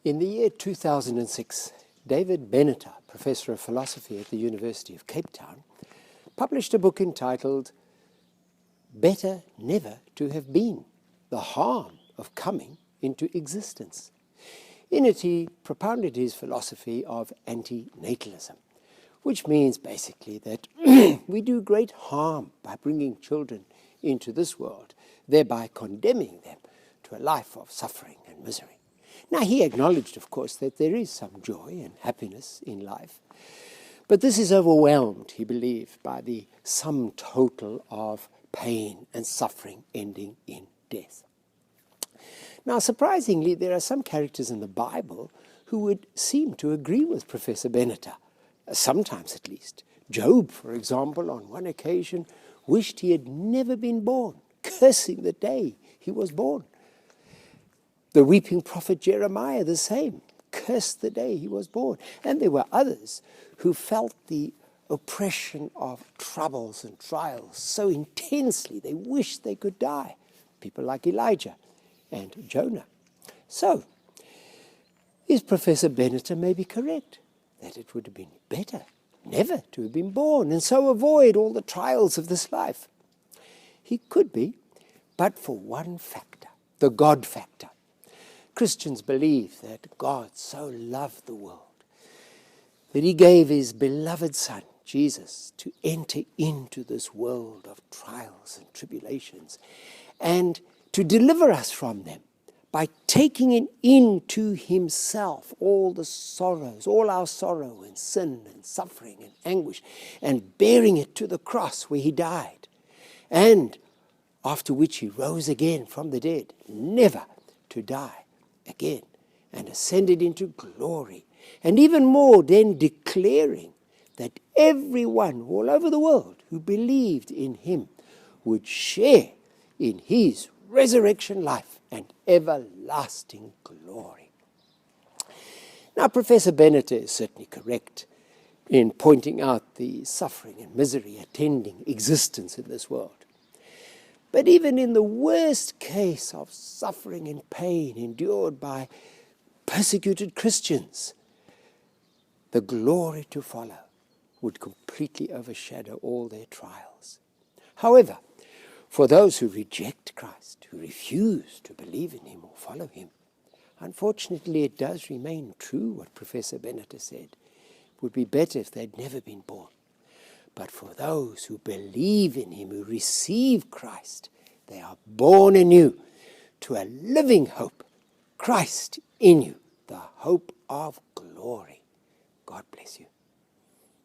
In the year 2006, David Benneter, Professor of Philosophy at the University of Cape Town, published a book entitled Better Never to Have Been, The Harm of Coming into Existence. In it, he propounded his philosophy of antinatalism, which means basically that we do great harm by bringing children into this world, thereby condemning them to a life of suffering and misery. Now, he acknowledged, of course, that there is some joy and happiness in life, but this is overwhelmed, he believed, by the sum total of pain and suffering ending in death. Now, surprisingly, there are some characters in the Bible who would seem to agree with Professor Benneter, sometimes at least. Job, for example, on one occasion wished he had never been born, cursing the day he was born. The weeping prophet Jeremiah, the same, cursed the day he was born. And there were others who felt the oppression of troubles and trials so intensely they wished they could die. People like Elijah and Jonah. So, is Professor Benneter maybe correct that it would have been better never to have been born and so avoid all the trials of this life? He could be, but for one factor, the God factor. Christians believe that God so loved the world that he gave his beloved Son, Jesus, to enter into this world of trials and tribulations and to deliver us from them by taking it into himself, all the sorrows, all our sorrow and sin and suffering and anguish, and bearing it to the cross where he died, and after which he rose again from the dead, never to die again, and ascended into glory, and even more, then declaring that everyone all over the world who believed in him would share in his resurrection life and everlasting glory. Now, Professor Benneter is certainly correct in pointing out the suffering and misery attending existence in this world. But even in the worst case of suffering and pain endured by persecuted Christians, the glory to follow would completely overshadow all their trials. However, for those who reject Christ, who refuse to believe in him or follow him, unfortunately it does remain true what Professor Benneter said. It would be better if they'd never been born. But for those who believe in him, who receive Christ, they are born anew to a living hope, Christ in you, the hope of glory. God bless you.